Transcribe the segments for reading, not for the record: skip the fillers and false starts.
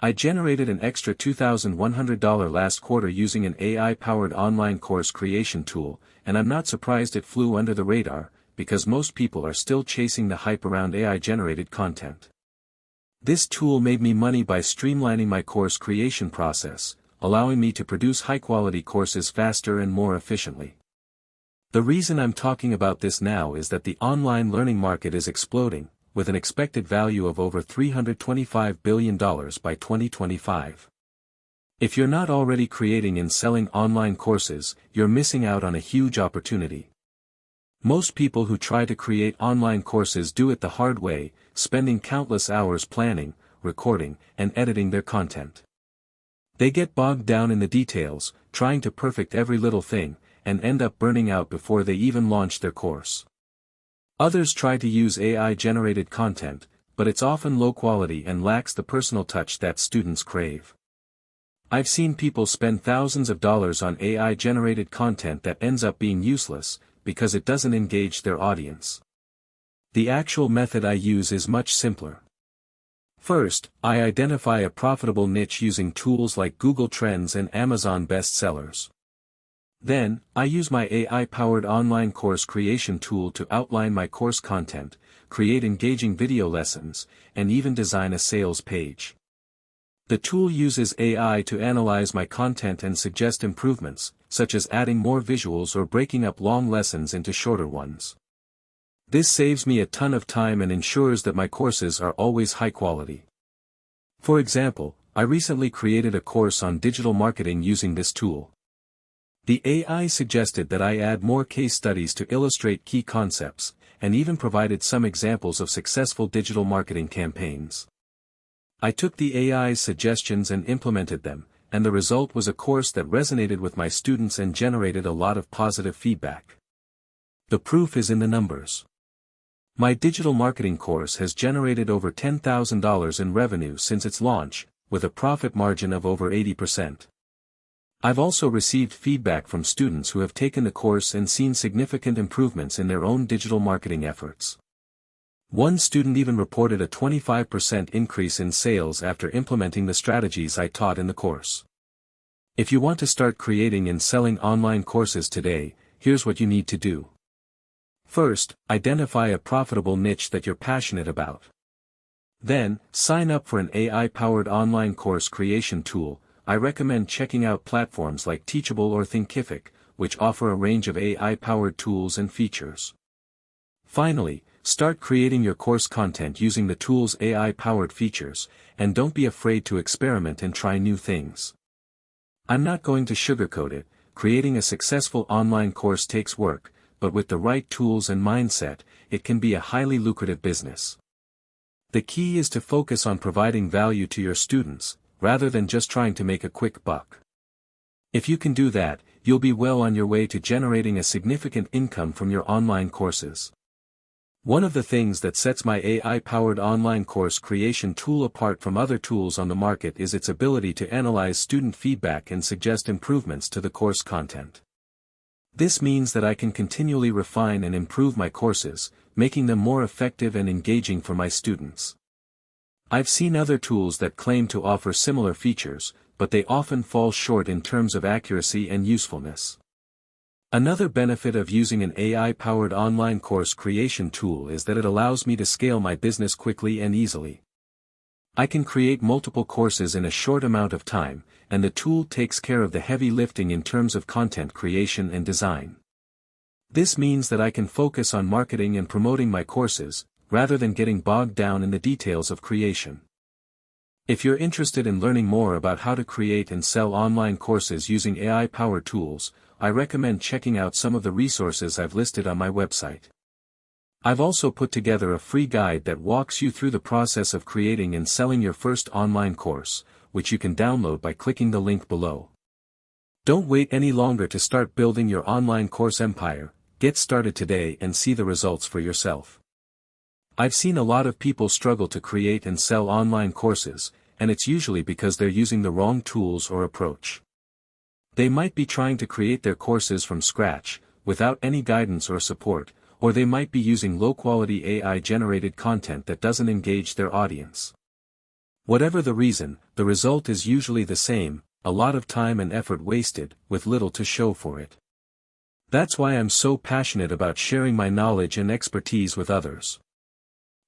I generated an extra $2,100 last quarter using an AI-powered online course creation tool, and I'm not surprised it flew under the radar, because most people are still chasing the hype around AI-generated content. This tool made me money by streamlining my course creation process, allowing me to produce high-quality courses faster and more efficiently. The reason I'm talking about this now is that the online learning market is exploding, with an expected value of over $325 billion by 2025. If you're not already creating and selling online courses, you're missing out on a huge opportunity. Most people who try to create online courses do it the hard way, spending countless hours planning, recording, and editing their content. They get bogged down in the details, trying to perfect every little thing, and end up burning out before they even launch their course. Others try to use AI-generated content, but it's often low quality and lacks the personal touch that students crave. I've seen people spend thousands of dollars on AI-generated content that ends up being useless, because it doesn't engage their audience. The actual method I use is much simpler. First, I identify a profitable niche using tools like Google Trends and Amazon bestsellers. Then, I use my AI-powered online course creation tool to outline my course content, create engaging video lessons, and even design a sales page. The tool uses AI to analyze my content and suggest improvements, such as adding more visuals or breaking up long lessons into shorter ones. This saves me a ton of time and ensures that my courses are always high quality. For example, I recently created a course on digital marketing using this tool. The AI suggested that I add more case studies to illustrate key concepts, and even provided some examples of successful digital marketing campaigns. I took the AI's suggestions and implemented them, and the result was a course that resonated with my students and generated a lot of positive feedback. The proof is in the numbers. My digital marketing course has generated over $10,000 in revenue since its launch, with a profit margin of over 80%. I've also received feedback from students who have taken the course and seen significant improvements in their own digital marketing efforts. One student even reported a 25% increase in sales after implementing the strategies I taught in the course. If you want to start creating and selling online courses today, here's what you need to do. First, identify a profitable niche that you're passionate about. Then, sign up for an AI-powered online course creation tool. I recommend checking out platforms like Teachable or Thinkific, which offer a range of AI-powered tools and features. Finally, start creating your course content using the tool's AI-powered features, and don't be afraid to experiment and try new things. I'm not going to sugarcoat it, creating a successful online course takes work, but with the right tools and mindset, it can be a highly lucrative business. The key is to focus on providing value to your students, rather than just trying to make a quick buck. If you can do that, you'll be well on your way to generating a significant income from your online courses. One of the things that sets my AI-powered online course creation tool apart from other tools on the market is its ability to analyze student feedback and suggest improvements to the course content. This means that I can continually refine and improve my courses, making them more effective and engaging for my students. I've seen other tools that claim to offer similar features, but they often fall short in terms of accuracy and usefulness. Another benefit of using an AI-powered online course creation tool is that it allows me to scale my business quickly and easily. I can create multiple courses in a short amount of time, and the tool takes care of the heavy lifting in terms of content creation and design. This means that I can focus on marketing and promoting my courses, rather than getting bogged down in the details of creation. If you're interested in learning more about how to create and sell online courses using AI-powered tools, I recommend checking out some of the resources I've listed on my website. I've also put together a free guide that walks you through the process of creating and selling your first online course, which you can download by clicking the link below. Don't wait any longer to start building your online course empire. Get started today and see the results for yourself. I've seen a lot of people struggle to create and sell online courses, and it's usually because they're using the wrong tools or approach. They might be trying to create their courses from scratch, without any guidance or support, or they might be using low-quality AI-generated content that doesn't engage their audience. Whatever the reason, the result is usually the same, a lot of time and effort wasted, with little to show for it. That's why I'm so passionate about sharing my knowledge and expertise with others.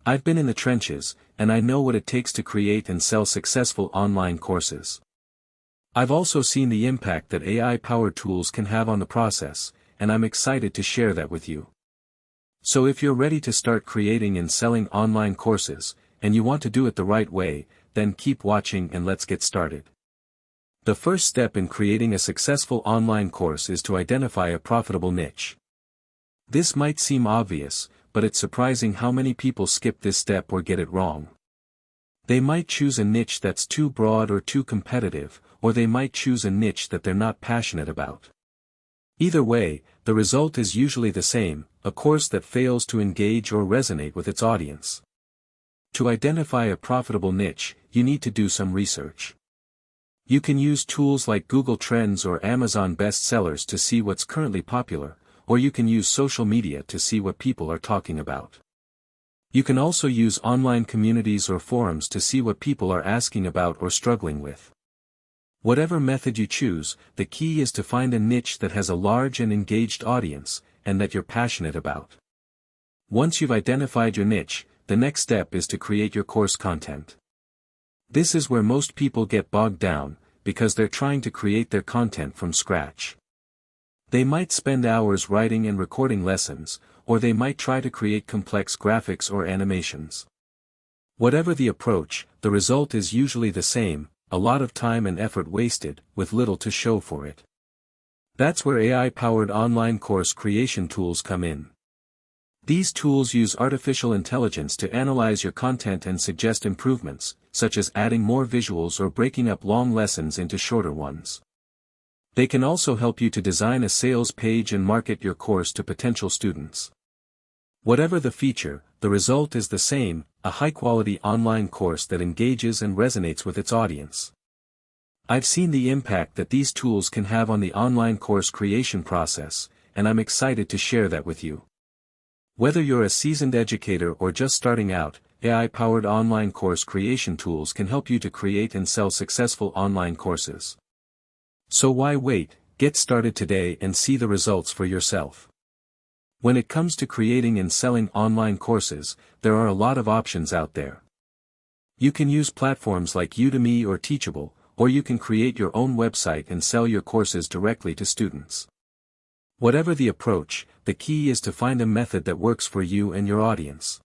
I've been in the trenches, and I know what it takes to create and sell successful online courses. I've also seen the impact that AI-powered tools can have on the process, and I'm excited to share that with you. So if you're ready to start creating and selling online courses, and you want to do it the right way, then keep watching and let's get started. The first step in creating a successful online course is to identify a profitable niche. This might seem obvious, but it's surprising how many people skip this step or get it wrong. They might choose a niche that's too broad or too competitive, or they might choose a niche that they're not passionate about. Either way, the result is usually the same, a course that fails to engage or resonate with its audience. To identify a profitable niche, you need to do some research. You can use tools like Google Trends or Amazon bestsellers to see what's currently popular, or you can use social media to see what people are talking about. You can also use online communities or forums to see what people are asking about or struggling with. Whatever method you choose, the key is to find a niche that has a large and engaged audience, and that you're passionate about. Once you've identified your niche, the next step is to create your course content. This is where most people get bogged down, because they're trying to create their content from scratch. They might spend hours writing and recording lessons, or they might try to create complex graphics or animations. Whatever the approach, the result is usually the same, a lot of time and effort wasted, with little to show for it. That's where AI-powered online course creation tools come in. These tools use artificial intelligence to analyze your content and suggest improvements, such as adding more visuals or breaking up long lessons into shorter ones. They can also help you to design a sales page and market your course to potential students. Whatever the feature, the result is the same, a high-quality online course that engages and resonates with its audience. I've seen the impact that these tools can have on the online course creation process, and I'm excited to share that with you. Whether you're a seasoned educator or just starting out, AI-powered online course creation tools can help you to create and sell successful online courses. So why wait? Get started today and see the results for yourself. When it comes to creating and selling online courses, there are a lot of options out there. You can use platforms like Udemy or Teachable, or you can create your own website and sell your courses directly to students. Whatever the approach, the key is to find a method that works for you and your audience.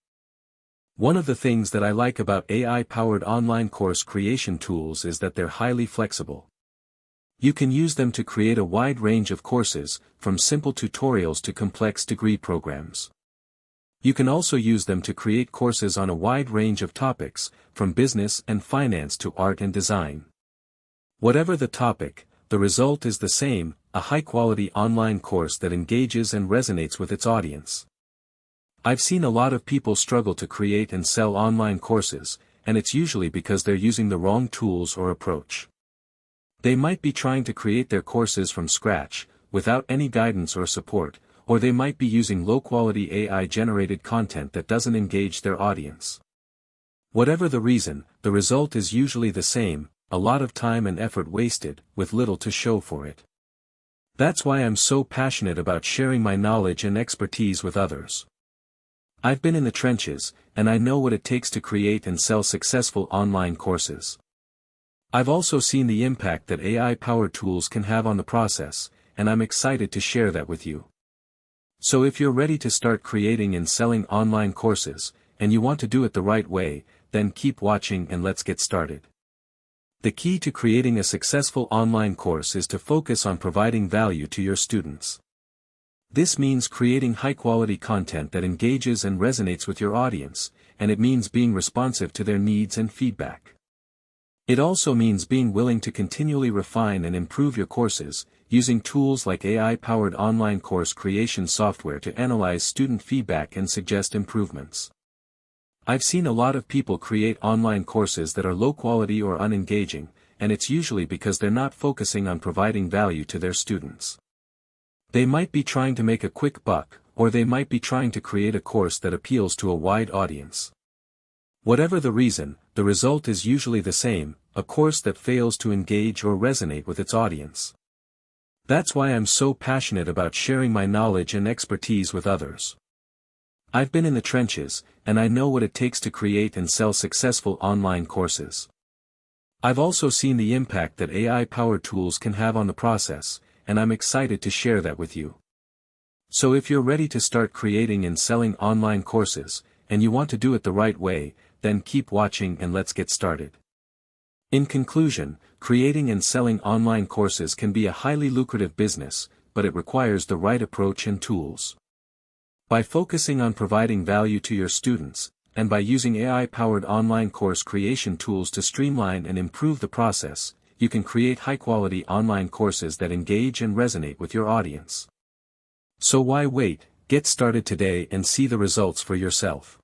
One of the things that I like about AI-powered online course creation tools is that they're highly flexible. You can use them to create a wide range of courses, from simple tutorials to complex degree programs. You can also use them to create courses on a wide range of topics, from business and finance to art and design. Whatever the topic, the result is the same, a high-quality online course that engages and resonates with its audience. I've seen a lot of people struggle to create and sell online courses, and it's usually because they're using the wrong tools or approach. They might be trying to create their courses from scratch, without any guidance or support, or they might be using low-quality AI-generated content that doesn't engage their audience. Whatever the reason, the result is usually the same, a lot of time and effort wasted, with little to show for it. That's why I'm so passionate about sharing my knowledge and expertise with others. I've been in the trenches, and I know what it takes to create and sell successful online courses. I've also seen the impact that AI-powered tools can have on the process, and I'm excited to share that with you. So if you're ready to start creating and selling online courses, and you want to do it the right way, then keep watching and let's get started. The key to creating a successful online course is to focus on providing value to your students. This means creating high-quality content that engages and resonates with your audience, and it means being responsive to their needs and feedback. It also means being willing to continually refine and improve your courses, using tools like AI-powered online course creation software to analyze student feedback and suggest improvements. I've seen a lot of people create online courses that are low quality or unengaging, and it's usually because they're not focusing on providing value to their students. They might be trying to make a quick buck, or they might be trying to create a course that appeals to a wide audience. Whatever the reason, the result is usually the same, a course that fails to engage or resonate with its audience. That's why I'm so passionate about sharing my knowledge and expertise with others. I've been in the trenches, and I know what it takes to create and sell successful online courses. I've also seen the impact that AI-powered tools can have on the process, and I'm excited to share that with you. So if you're ready to start creating and selling online courses, and you want to do it the right way, then keep watching and let's get started. In conclusion, creating and selling online courses can be a highly lucrative business, but it requires the right approach and tools. By focusing on providing value to your students, and by using AI-powered online course creation tools to streamline and improve the process, you can create high-quality online courses that engage and resonate with your audience. So why wait? Get started today and see the results for yourself.